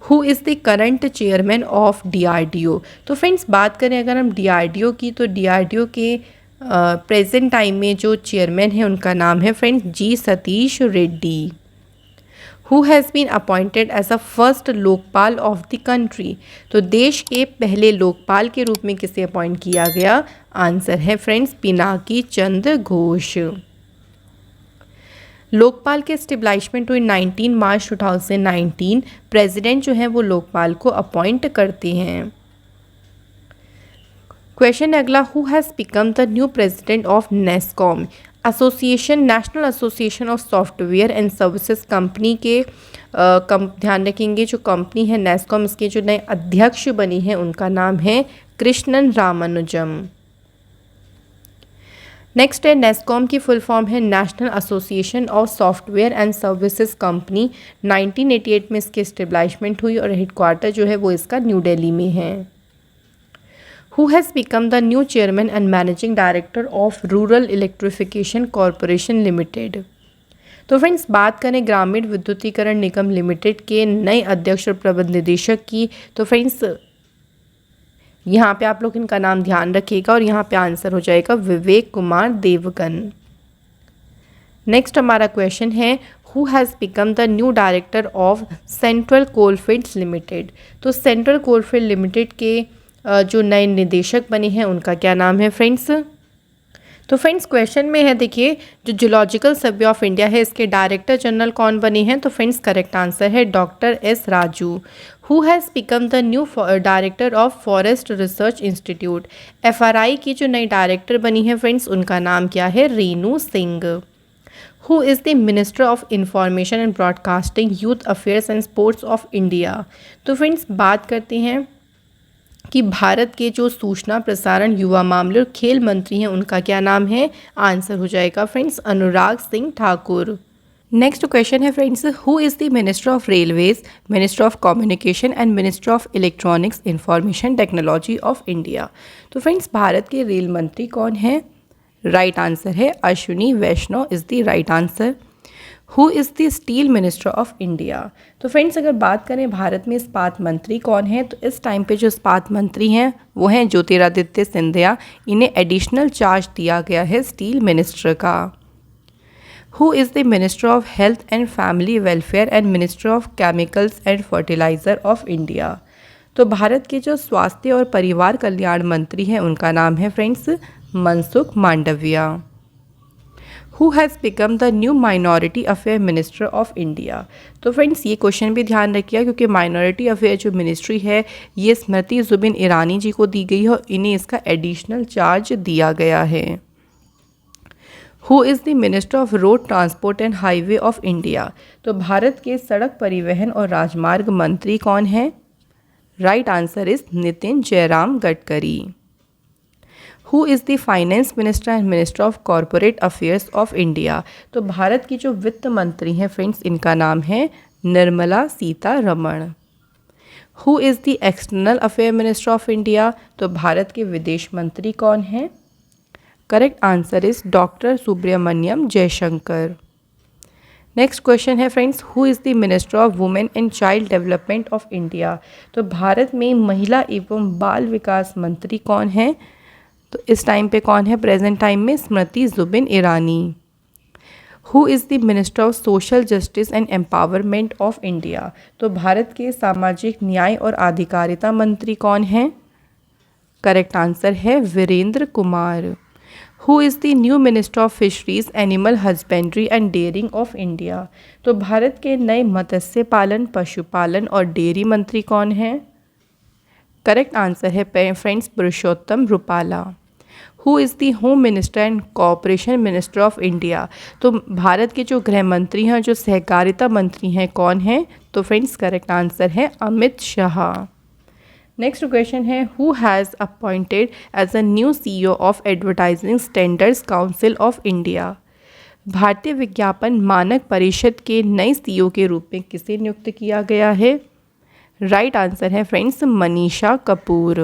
Who is the current chairman of DRDO। तो फ्रेंड्स बात करें अगर हम DRDO की तो DRDO के प्रेजेंट टाइम में जो चेयरमैन है उनका नाम है friends G Satish Reddy. Who has been appointed as a first Lokpal of the country. तो देश के पहले लोकपाल के रूप में किसे अपॉइंट किया गया? आंसर है फ्रेंड्स पिनाकी चंद्र घोष। लोकपाल के स्टेब्लिशमेंट हुई 19 मार्च 2019। प्रेसिडेंट जो है वो लोकपाल को अपॉइंट करते हैं। क्वेश्चन अगला who has become the new president of NASSCOM association, national association of software and services company के ध्यान रखेंगे जो कंपनी है नेस्कॉम, इसके जो नए अध्यक्ष बने हैं उनका नाम है कृष्णन रामानुजम। नेक्स्ट है नेस्कॉम की फुल फॉर्म है national association of software and services company. 1988 में इसकी एस्टेब्लिशमेंट हुई और हेडक्वार्टर जो है वो इसका न्यू दिल्ली में है। Who has become the new chairman and managing director of rural electrification corporation limited. तो फ्रेंड्स बात करें ग्रामीण विद्युतीकरण निगम लिमिटेड के नए अध्यक्ष और प्रबंध निदेशक की, तो फ्रेंड्स यहाँ पे आप लोग इनका नाम ध्यान रखिएगा और यहाँ पे आंसर हो जाएगा विवेक कुमार देवगन। नेक्स्ट हमारा क्वेश्चन है who has become the new director of central coalfields limited. तो सेंट्रल कोलफील्ड लिमिटेड के जो नए निदेशक बने हैं उनका क्या नाम है फ्रेंड्स। तो फ्रेंड्स क्वेश्चन में है, देखिए जो जूलॉजिकल सर्वे ऑफ इंडिया है इसके डायरेक्टर जनरल कौन बने हैं। तो फ्रेंड्स करेक्ट आंसर है doctor S Raju. Who has become the new director of forest research institute. FRI की जो नई डायरेक्टर बनी है फ्रेंड्स उनका नाम क्या है, Renu Singh. Who is the minister of information and broadcasting, youth affairs and sports of India. तो फ्रेंड्स बात करते हैं कि भारत के जो सूचना प्रसारण युवा मामले और खेल मंत्री हैं उनका क्या नाम है। आंसर हो जाएगा friends Anurag Singh Thakur. Next question है friends, who is the minister of railways, minister of communication and minister of electronics information technology of India. तो फ्रेंड्स भारत के रेल मंत्री कौन है। राइट आंसर है Ashwini Vaishnaw is the right answer. Who is the steel minister of India. तो friends अगर बात करें भारत में इस्पात मंत्री कौन है, तो इस टाइम पे जो इस्पात मंत्री हैं वो हैं ज्योतिरादित्य सिंधिया। इन्हें एडिशनल चार्ज दिया गया है स्टील मिनिस्टर का। Who is the minister of health and family welfare and minister of chemicals and fertiliser of India. तो भारत के जो स्वास्थ्य और परिवार कल्याण मंत्री हैं उनका नाम है friends Mansukh Mandaviya. Who has become the new minority affair minister of India. तो फ्रेंड्स ये क्वेश्चन भी ध्यान रखिए क्योंकि माइनॉरिटी अफेयर जो मिनिस्ट्री है ये स्मृति जुबिन ईरानी जी को दी गई है और इन्हें इसका एडिशनल चार्ज दिया गया है। Who is the minister of road transport and highway of India. तो भारत के सड़क परिवहन और राजमार्ग मंत्री कौन है। Right answer is Nitin Jairam Gadkari. Who is the finance minister and minister of corporate affairs of India. तो भारत की जो वित्त मंत्री हैं फ्रेंड्स इनका नाम है Nirmala Sitharaman. Who is the external affair minister of India. तो भारत के विदेश मंत्री कौन हैं। Correct answer is doctor Subrahmanyam Jaishankar. Next question है friends, who is the minister of women and child development of India. तो भारत में महिला एवं बाल विकास मंत्री कौन हैं। तो इस टाइम पे कौन है प्रेजेंट टाइम में, Smriti Zubin Irani. Who is the minister of social justice and empowerment of India. तो भारत के सामाजिक न्याय और आधिकारिता मंत्री कौन हैं। करेक्ट आंसर है Virendra Kumar. Who is the new minister of fisheries animal husbandry and dairying of India. तो भारत के नए मत्स्य पालन, पशुपालन और डेयरी मंत्री कौन हैं। करेक्ट आंसर है friends Purushottam Rupala. Who is the home minister and cooperation minister of India. तो भारत के जो गृह मंत्री हैं, जो सहकारिता मंत्री हैं कौन हैं। तो फ्रेंड्स करेक्ट आंसर है अमित शाह। नेक्स्ट क्वेश्चन है, who has appointed as a new CEO of advertising standards council of India. भारतीय विज्ञापन मानक परिषद के नए CEO के रूप में किसे नियुक्त किया गया है। राइट आंसर है friends Manisha Kapoor.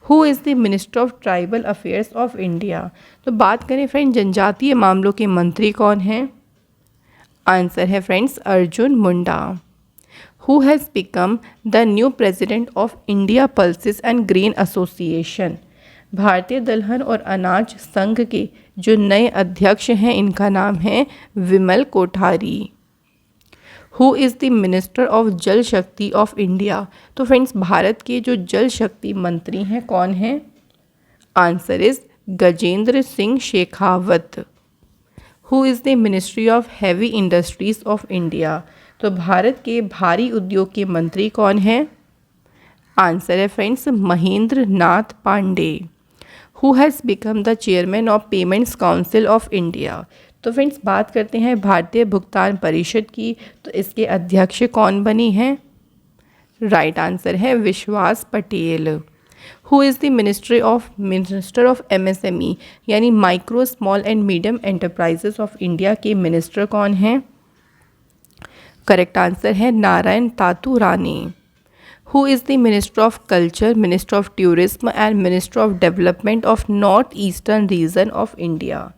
Who is the minister of tribal affairs of India. तो बात करें फ्रेंड जनजातीय मामलों के मंत्री कौन हैं। आंसर है friends Arjun Munda. Who has become the new president of India pulses and grain association. भारतीय दलहन और अनाज संघ के जो नए अध्यक्ष हैं इनका नाम है Vimal Kothari. Who is the minister of Jal Shakti of India. तो फ्रेंड्स भारत के जो जल शक्ति मंत्री हैं कौन हैं। Answer is Gajendra Singh Shekhawat. Who is the ministry of heavy industries of India. तो भारत के भारी उद्योग के मंत्री कौन हैं। आंसर है friends Mahendra Nath Pandey. Who has become the chairman of payments council of India. तो फ्रेंड्स बात करते हैं भारतीय भुगतान परिषद की, तो इसके अध्यक्ष कौन बनी हैं। राइट आंसर है Vishwas Patel. Who is the minister of MSME यानी micro small and medium enterprises of India के मिनिस्टर कौन हैं। करेक्ट आंसर है Narayan Tatu Rane. Who is the minister of culture, minister of tourism and minister of development of north eastern region of India.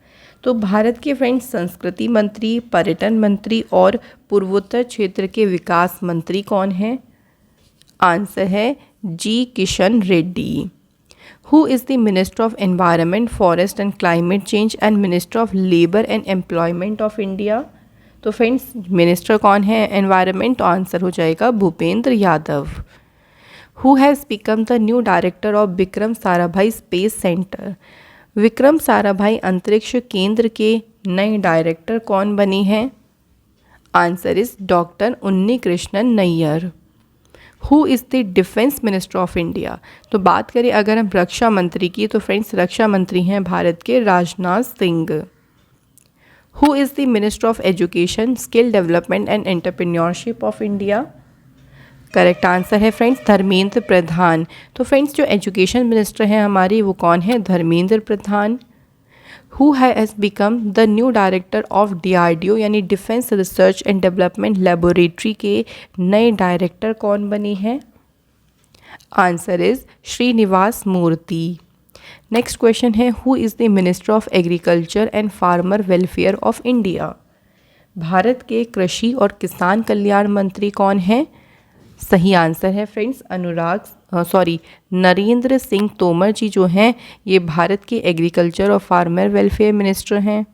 तो भारत के friends संस्कृति मंत्री, पर्यटन मंत्री और पूर्वोत्तर क्षेत्र के विकास मंत्री कौन हैं। आंसर है G Kishan Reddy. Who is the minister of environment, forest and climate change and minister of labour and employment of India. तो फ्रेंड्स मिनिस्टर कौन है एनवायरनमेंट? तो आंसर हो जाएगा Bhupender Yadav. Who has become the new director of Vikram Sarabhai space centre? Vikram Sarabhai अंतरिक्ष केंद्र के नए डायरेक्टर कौन बने हैं? Answer is doctor Unni Krishnan Nair. Who is the defence minister of India? तो बात करें अगर हम रक्षा मंत्री की, तो फ्रेंड्स रक्षा मंत्री हैं भारत के Rajnath Singh. Who is the minister of education, skill development and entrepreneurship of India? Correct answer है फ्रेंड्स धर्मेंद्र प्रधान। तो फ्रेंड्स जो एजुकेशन मिनिस्टर हैं हमारी वो कौन है? Dharmendra Pradhan. Who has become the new director of DRDO यानी defence research and development laboratory के नए डायरेक्टर कौन बने हैं? Answer is Srinivasa Murthy. Next question है who is the minister of agriculture and farmer welfare of India? Bharat के कृषि और किसान कल्याण मंत्री कौन हैं? सही आंसर है फ्रेंड्स नरेंद्र सिंह तोमर जी जो हैं ये भारत के एग्रीकल्चर और फार्मर वेलफेयर मिनिस्टर हैं।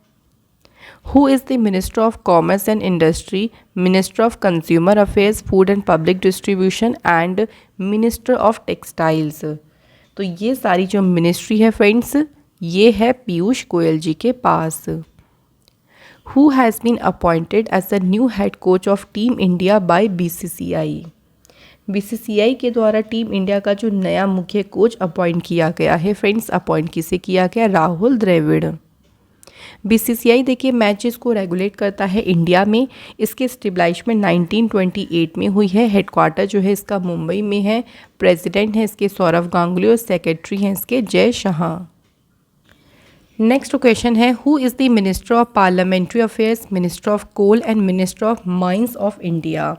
Who is the minister of commerce and industry, minister of consumer affairs, food and public distribution and minister of textiles? तो ये सारी जो मिनिस्ट्री है फ्रेंड्स ये है पीयूष गोयल जी के पास। Who has been appointed as the new head coach of team India by BCCI? BCCI के द्वारा टीम इंडिया का जो नया मुख्य कोच अपॉइंट किया गया है फ्रेंड्स, अपॉइंट किसे किया गया? राहुल द्रविड़। BCCI देखिए मैचेस को रेगुलेट करता है इंडिया में। इसके स्टेब्लिशमेंट 1928 में हुई है। हेडक्वार्टर जो है इसका मुंबई में है। प्रेसिडेंट है इसके सौरव गांगुली और सेक्रेटरी हैं इसके जय शाह। नेक्स्ट क्वेश्चन है who is the minister of parliamentary affairs, minister of coal and minister of mines of India?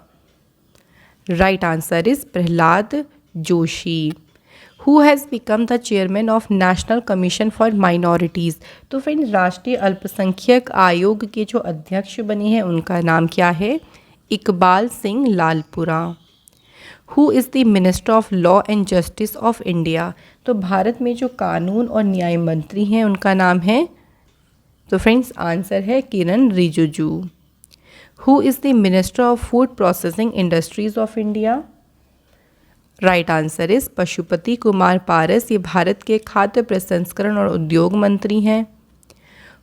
Right answer is Pralhad Joshi. Who has become the chairman of national commission for minorities? तो friends राष्ट्रीय अल्पसंख्यक आयोग के जो अध्यक्ष बने हैं उनका नाम क्या है? Iqbal Singh Lalpura. Who is the minister of law and justice of India? तो भारत में जो कानून और न्याय मंत्री हैं उनका नाम है, तो फ्रेंड्स आंसर है Kiren Rijiju. Who is the minister of food processing industries of India? Right answer is Pashupati Kumar Paras. ये भारत के खाद्य प्रसंस्करण और उद्योग मंत्री हैं।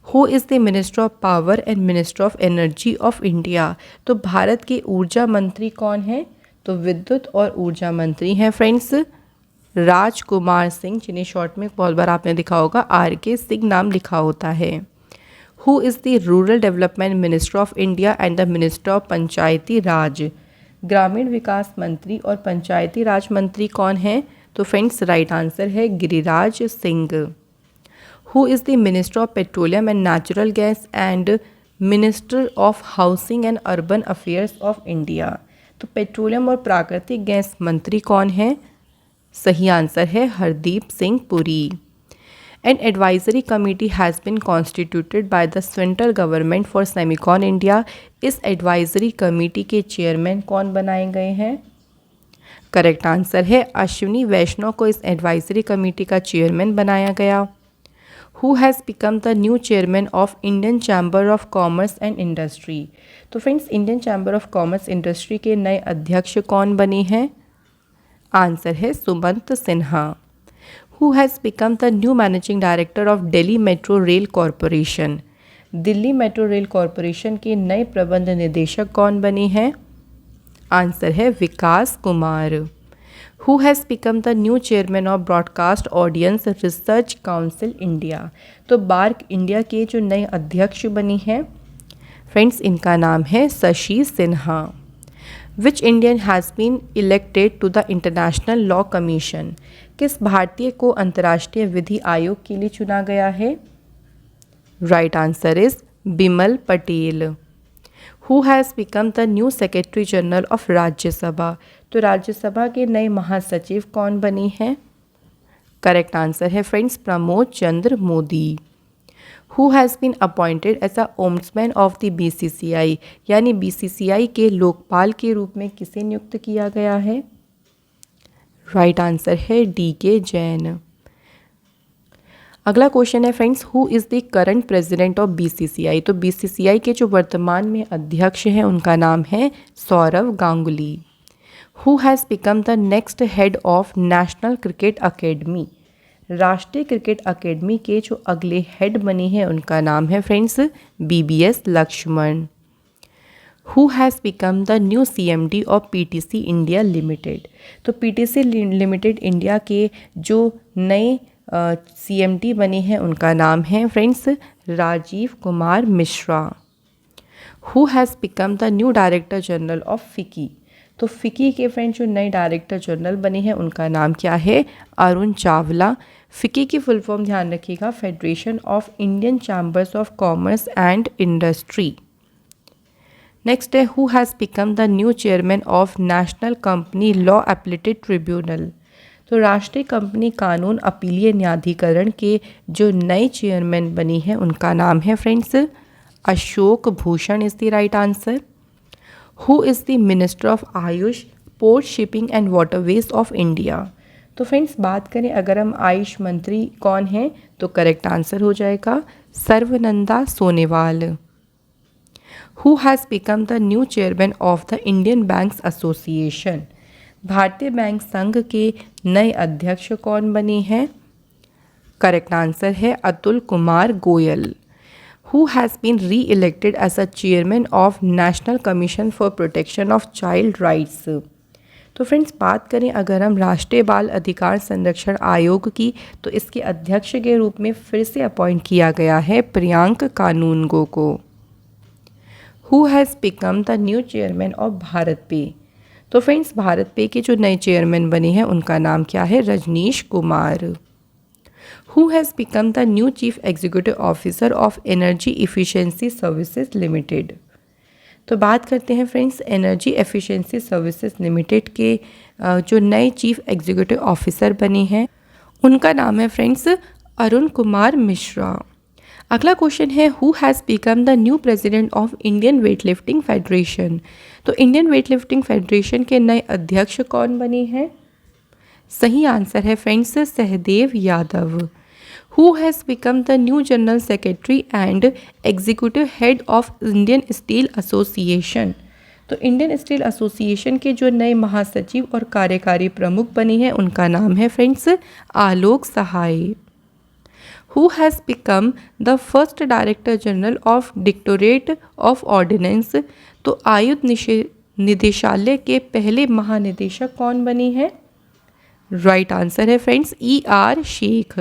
Who is the minister of power and minister of energy of India? तो भारत के ऊर्जा मंत्री कौन हैं? तो विद्युत और ऊर्जा मंत्री हैं फ्रेंड्स राजकुमार सिंह, जिन्हें शॉर्ट में बहुत बार आपने देखा होगा RK सिंह नाम लिखा होता है। Who is the rural development minister of India and the minister of Panchayati Raj? ग्रामीण विकास मंत्री और पंचायती राज मंत्री कौन हैं? तो फ्रेंड्स राइट आंसर है Giriraj Singh. Who is the minister of petroleum and natural gas and minister of housing and urban affairs of India? तो पेट्रोलियम और प्राकृतिक गैस मंत्री कौन है? सही आंसर है Hardeep Singh Puri. An advisory committee has been constituted by the central government for Semicon India. इस advisory committee के चेयरमैन कौन बनाए गए हैं? करेक्ट आंसर है अश्विनी वैष्णव को इस एडवाइजरी कमेटी का चेयरमैन बनाया गया। Who has become the new chairman of Indian chamber of commerce and industry? तो friends Indian chamber of commerce industry के नए अध्यक्ष कौन बने हैं? आंसर है Sumant Sinha. Who has become the new managing director of Delhi metro rail corporation? Delhi metro rail corporation के नए प्रबंध निदेशक कौन बने हैं? आंसर है Vikas Kumar. Who has become the new chairman of broadcast audience research council India? तो बार्क इंडिया के जो नए अध्यक्ष बने हैं फ्रेंड्स इनका नाम है Shashi Sinha. Which Indian has been elected to the international law commission? किस भारतीय को अंतर्राष्ट्रीय विधि आयोग के लिए चुना गया है? Right answer is Bimal Patel. Who has become the new secretary general of Rajya Sabha? तो राज्यसभा के नए महासचिव कौन बने हैं? करेक्ट आंसर है friends Pramod Chandra Mody. Who has been appointed as a ombudsman of the BCCI? यानी BCCI के लोकपाल के रूप में किसे नियुक्त किया गया है? राइट आंसर है DK जैन। अगला क्वेश्चन है friends, who is the current president of BCCI. तो बीसीसीआई के जो वर्तमान में अध्यक्ष हैं उनका नाम है Sourav Ganguly. Who has become the next head of national cricket academy. राष्ट्रीय क्रिकेट अकेडमी के जो अगले हेड बने हैं उनका नाम है friends VVS Laxman. Who has become the new CMD of PTC India limited. तो पीटीसी लिमिटेड इंडिया के जो नए सीएमडी बने हैं उनका नाम है friends Rajeev Kumar Mishra. Who has become the new director general of FICCI. तो फिकी के फ्रेंड्स जो नए डायरेक्टर जनरल बने हैं उनका नाम क्या है, अरुण चावला। फिकी की फुल फॉर्म ध्यान रखिएगा, federation of Indian chambers of commerce and industry. Next है, who has become the new chairman of national company law appellate tribunal. तो राष्ट्रीय कंपनी कानून अपीलीय न्यायाधिकरण के जो नए चेयरमैन बनी हैं उनका नाम है friends Ashok Bhushan is the right answer. Who is the minister of Ayush, port, shipping and waterways of India. तो फ्रेंड्स बात करें अगर हम आयुष मंत्री कौन हैं तो करेक्ट आंसर हो जाएगा Sarbananda Sonowal. Who has become the new chairman of the Indian banks association. भारतीय बैंक संघ के नए अध्यक्ष कौन बने हैं, करेक्ट आंसर है Atul Kumar Goyal. Who has been reelected as a chairman of national commission for protection of child rights. तो फ्रेंड्स बात करें अगर हम राष्ट्रीय बाल अधिकार संरक्षण आयोग की तो इसके अध्यक्ष के रूप में फिर से अपॉइंट किया गया है प्रियांक कानूनगो को। Who has become the new chairman of Bharat पे। तो फ्रेंड्स भारत पे के जो नए चेयरमैन बने हैं उनका नाम क्या है, Rajnish Kumar. Who has become the new chief executive officer of energy efficiency services limited. तो बात करते हैं friends energy efficiency services limited के जो नए चीफ एग्जीक्यूटिव ऑफिसर बने हैं उनका नाम है फ्रेंड्स अरुण कुमार मिश्रा। अगला क्वेश्चन है, who has become the new president of Indian weightlifting federation. तो इंडियन वेटलिफ्टिंग फेडरेशन के नए अध्यक्ष कौन बने हैं, सही आंसर है friends Sahdev Yadav. Who has become the new general secretary and executive head of Indian steel association. तो इंडियन स्टील एसोसिएशन के जो नए महासचिव और कार्यकारी प्रमुख बने हैं उनका नाम है friends Alok Sahay. Who has become the first director general of directorate of ordnance. तो आयुध निदेशालय के पहले महानिदेशक कौन बने हैं, राइट आंसर है friends ER Sheikh.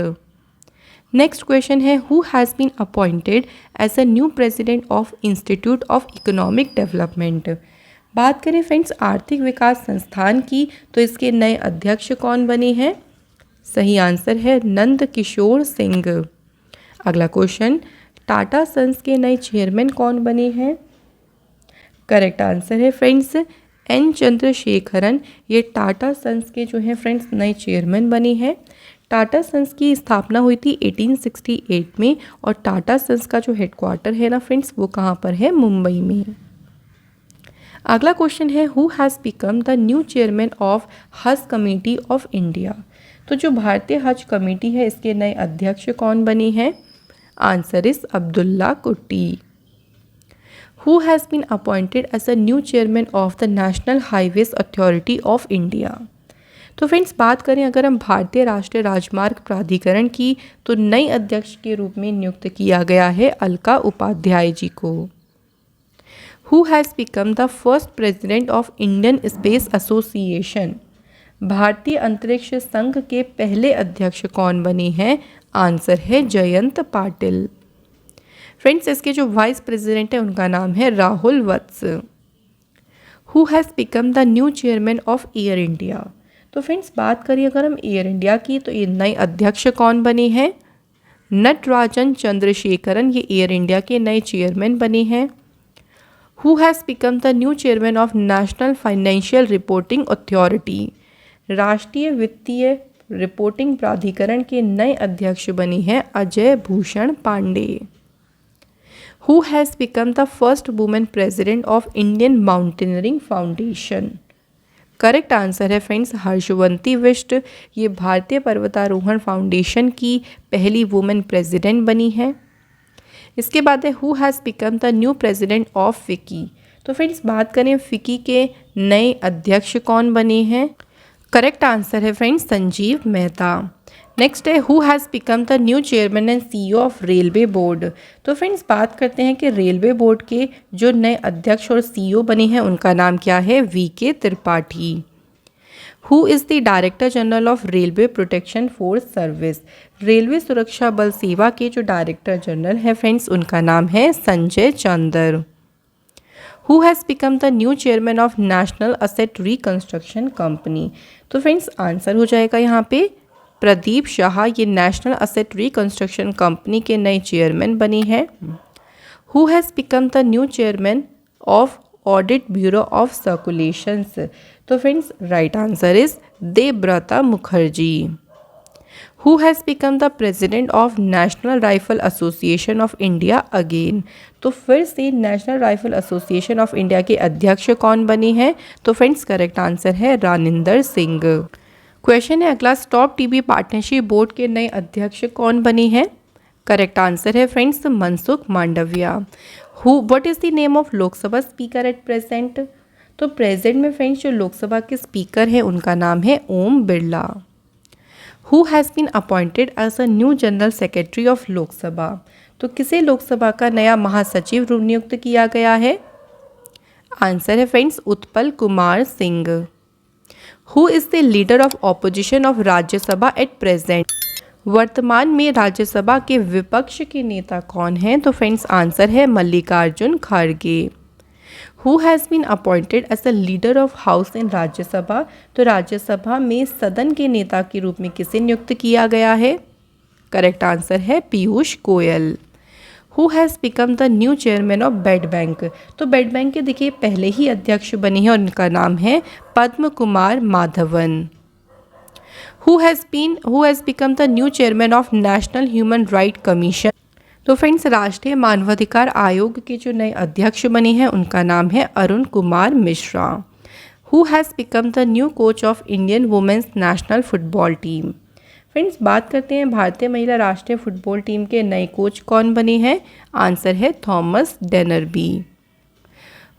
Next question है, who has been appointed as a new president of institute of economic development. बात करें फ्रेंड्स आर्थिक विकास संस्थान की तो इसके नए अध्यक्ष कौन बने हैं, सही आंसर है नंद किशोर सिंह। अगला क्वेश्चन, टाटा सन्स के नए चेयरमैन कौन बने हैं, करेक्ट आंसर है फ्रेंड्स N चंद्रशेखरन। ये टाटा सन्स के जो हैं फ्रेंड्स नए चेयरमैन बने हैं। टाटा सन्स की स्थापना हुई थी 1868 में और टाटा सन्स का जो हेडक्वार्टर है ना फ्रेंड्स वो कहाँ पर है, मुंबई में। अगला क्वेश्चन है, who has become the new chairman of हज कमेटी ऑफ इंडिया। तो जो भारतीय हज कमेटी है इसके नए अध्यक्ष कौन बने हैं, answer is Abdullah Kutty. Who has been appointed as a new chairman of the national highways authority of India. तो फ्रेंड्स बात करें अगर हम भारतीय राष्ट्रीय राजमार्ग प्राधिकरण की तो नए अध्यक्ष के रूप में नियुक्त किया गया है अलका उपाध्याय जी को। Who has become the first president of Indian space association. भारतीय अंतरिक्ष संघ के पहले अध्यक्ष कौन बने हैं, आंसर है जयंत पाटिल। फ्रेंड्स इसके जो वाइस प्रेसिडेंट है उनका नाम है Rahul Vats. Who has become the new chairman of Air India. तो फ्रेंड्स बात करिए अगर हम एयर इंडिया की तो ये नए अध्यक्ष कौन बने हैं, नटराजन चंद्रशेखरन। ये एयर इंडिया के नए चेयरमैन बने हैं। Who has become the new chairman of national financial reporting authority. राष्ट्रीय वित्तीय रिपोर्टिंग प्राधिकरण के नए अध्यक्ष बने हैं Ajay Bhushan Pandey. Who has become the first women president of Indian mountaineering foundation. Correct answer है फ्रेंड्स हर्षवंती बिष्ट। ये भारतीय पर्वतारोहण फाउंडेशन की पहली वुमेन प्रेसिडेंट बनी है। इसके बाद है who has become the new president of FICCI. तो फ्रेंड्स बात करें फिकी के नए अध्यक्ष कौन बने हैं। करेक्ट आंसर है फ्रेंड्स संजीव मेहता। नेक्स्ट है who has become the new chairman and CEO of railway board. तो फ्रेंड्स बात करते हैं कि रेलवे बोर्ड के जो नए अध्यक्ष और सीईओ बने हैं उनका नाम क्या है, VK Tripathi. Who is the director general of railway protection force service. Railway सुरक्षा बल सेवा के जो डायरेक्टर जनरल है फ्रेंड्स उनका नाम है Sanjay Chander. Who has become the new chairman of national asset reconstruction company. तो फ्रेंड्स आंसर हो जाएगा यहाँ पे प्रदीप शाह। ये नेशनल असेट रिकंस्ट्रक्शन कंपनी के नए चेयरमैन बने हैं। Who has become the new chairman of audit bureau of circulations. तो friends right answer is Debabrata Mukherjee. Who has become the president of national rifle association of India again. तो फिर से national rifle association of India के अध्यक्ष कौन बने हैं। तो फ्रेंड्स करेक्ट आंसर है रानिंदर सिंह। क्वेश्चन है अगला स्टॉप टीबी पार्टनरशिप बोर्ड के नए अध्यक्ष कौन बने हैं। करेक्ट आंसर है friends Mansukh Mandaviya. What is the name of Lok Sabha speaker at present. तो प्रेजेंट में फ्रेंड्स जो लोकसभा के स्पीकर हैं उनका नाम है Om Birla. Who has been appointed as a new general secretary of Lok Sabha. तो किसे लोकसभा का नया महासचिव नियुक्त किया गया है। आंसर है friends Utpal Kumar Singh. Who is the leader of opposition of Rajya Sabha at present. वर्तमान में राज्यसभा के विपक्ष के नेता कौन हैं। तो फ्रेंड्स आंसर है मल्लिकार्जुन खड़गे। Who has been appointed as the leader of house in Rajya Sabha. तो राज्यसभा में सदन के नेता के रूप में किसे नियुक्त किया गया है। करेक्ट आंसर है Piyush Goyal. Who has become the new chairman of bed bank. तो बेड बैंक के देखिए पहले ही अध्यक्ष बने हैं और इनका नाम है Padma Kumar Madhavan. Who has become the new chairman of national human right commission. तो फ्रेंड्स राष्ट्रीय मानवाधिकार आयोग के जो नए अध्यक्ष बने हैं उनका नाम है Arun Kumar Mishra. Who has become the new coach of Indian women's national football team. Friends बात करते हैं भारतीय महिला राष्ट्रीय फुटबॉल टीम के नए कोच कौन बने हैं। आंसर है Thomas Dennerby.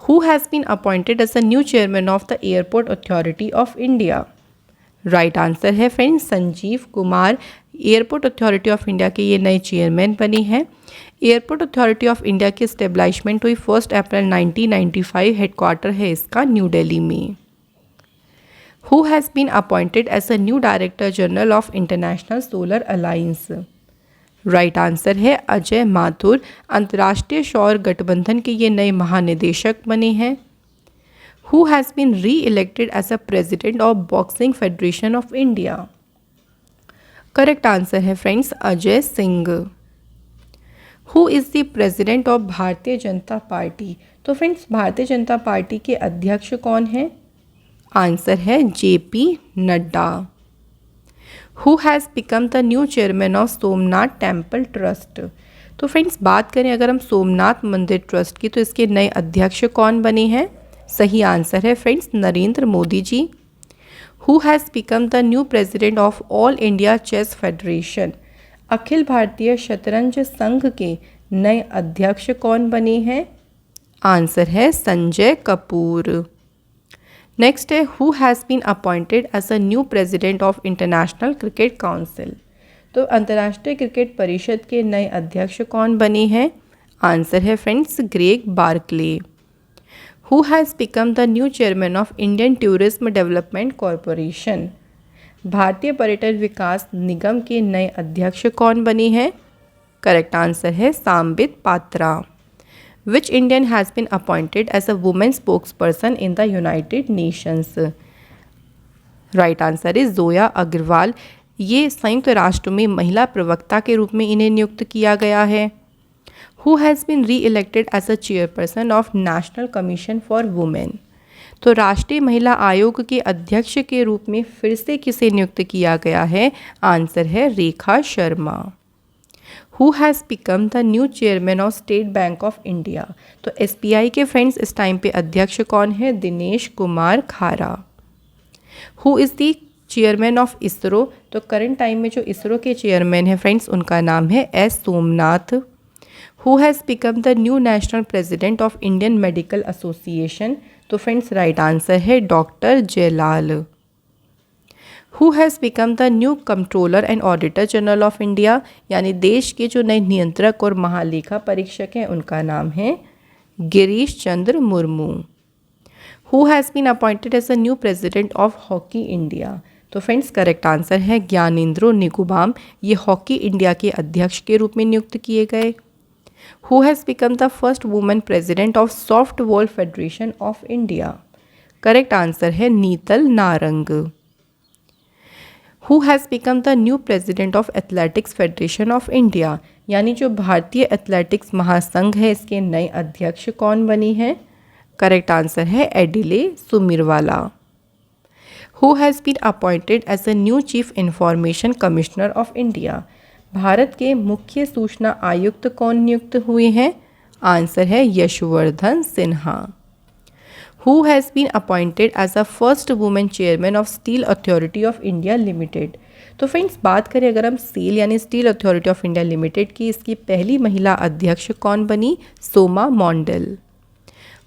Who has been appointed as a new chairman of the airport authority of India. Right answer है friends Sanjeev Kumar. Airport authority of India के ये नए चेयरमैन बने हैं। एयरपोर्ट अथॉरिटी ऑफ इंडिया की स्टेब्लिशमेंट हुई 1 अप्रैल 1995। हेडक्वार्टर है इसका न्यू दिल्ली में। Who has been appointed as a new director general of International Solar Alliance. Right answer है अजय माथुर। अंतर्राष्ट्रीय सौर गठबंधन के ये नए महानिदेशक बने हैं। Who has been reelected as a president of boxing federation of India. Correct answer है friends Ajay Singh. Who is the president of Bharatiya Janata party. तो फ्रेंड्स भारतीय जनता पार्टी के अध्यक्ष कौन हैं। आंसर है JP Nadda. Who has become the new chairman of Somnath temple trust. तो friends बात करें अगर हम सोमनाथ मंदिर ट्रस्ट की तो इसके नए अध्यक्ष कौन बने हैं। सही आंसर है friends Narendra Modi ji. Who has become the new president of all India chess federation. अखिल भारतीय शतरंज संघ के नए अध्यक्ष कौन बने हैं। आंसर है संजय कपूर। नेक्स्ट है who has been appointed as a new president of International Cricket Council. तो अंतर्राष्ट्रीय क्रिकेट परिषद के नए अध्यक्ष कौन बने हैं। आंसर है friends Greg Barclay. Who has become the new chairman of Indian tourism development corporation. भारतीय पर्यटन विकास निगम के नए अध्यक्ष कौन बने हैं। करेक्ट आंसर है Sambit Patra. Which Indian has been appointed as a woman spokesperson in the United Nations? Right answer is Zoya Agarwal. ये संयुक्त राष्ट्र में महिला प्रवक्ता के रूप में इन्हें नियुक्त किया गया है। Who has been reelected as a chairperson of national commission for Women. तो राष्ट्रीय महिला आयोग के अध्यक्ष के रूप में फिर से किसे नियुक्त किया गया है। आंसर है Rekha Sharma. Who has become the new chairman of State Bank of India. तो एसबीआई के फ्रेंड्स इस टाइम पे अध्यक्ष कौन है। Dinesh Kumar Khara. Who is the chairman of ISRO? तो करंट टाइम में जो इसरो के चेयरमैन हैं फ्रेंड्स, उनका नाम है S Somnath. Who has become the new national president of Indian Medical Association? तो फ्रेंड्स राइट आंसर है doctor Jayalal. Who has become the new controller and auditor general of India? यानी देश के जो नए नियंत्रक और महालेखा परीक्षक हैं, उनका नाम है Girish Chandra Murmu. Who has been appointed as the new president of Hockey India? तो फ्रेंड्स करेक्ट आंसर है ज्ञानेंद्रो निगुबाम। ये हॉकी इंडिया के अध्यक्ष के रूप में नियुक्त किए गए। Who has become the first women president of softball federation of India? Correct answer है Neetal Narang. Who has become the new president of athletics federation of India? यानी जो भारतीय एथलेटिक्स महासंघ है, इसके नए अध्यक्ष कौन बनी हैं? करेक्ट आंसर है Adille Sumariwalla. Who has been appointed as a new chief information commissioner of India? Bharat के मुख्य सूचना आयुक्त कौन नियुक्त हुए हैं? आंसर है Yashvardhan Sinha. Who has been appointed as a first women chairman of steel authority of India limited? तो फ्रेंड्स बात करें अगर हम सेल यानी steel authority of India limited की, इसकी पहली महिला अध्यक्ष कौन बनी? Soma Mondal.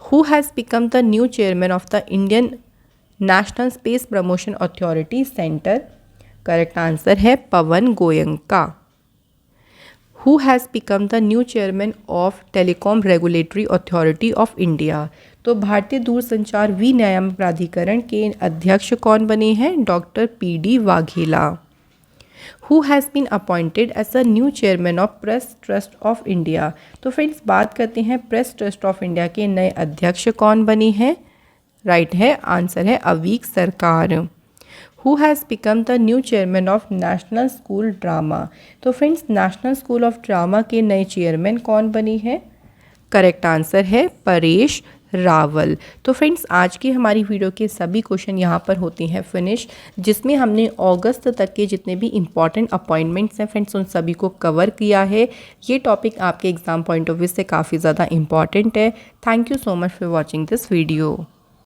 Who has become the new chairman of the Indian national space promotion authority center? Correct answer है Pawan Goenka. Who has become the new chairman of telecom regulatory authority of India? तो भारतीय दूरसंचार विनियामक प्राधिकरण के अध्यक्ष कौन बने हैं? Doctor P D. Vaghela. Who has been appointed as a new chairman of Press Trust of India? तो फ्रेंड्स बात करते हैं प्रेस ट्रस्ट ऑफ इंडिया के नए अध्यक्ष कौन बने हैं? राइट है आंसर है Avik Sarkar. Who has become the new chairman of national school drama? तो friends national school of drama के नए चेयरमैन कौन बनी है? करेक्ट आंसर है परेश रावल। तो फ्रेंड्स आज की हमारी वीडियो के सभी क्वेश्चन यहाँ पर होते हैं फिनिश, जिसमें हमने अगस्त तक के जितने भी इंपॉर्टेंट अपॉइंटमेंट्स हैं फ्रेंड्स, उन सभी को कवर किया है। ये टॉपिक आपके एग्जाम पॉइंट ऑफ व्यू से काफ़ी ज़्यादा इंपॉर्टेंट है। Thank you so much for watching this video.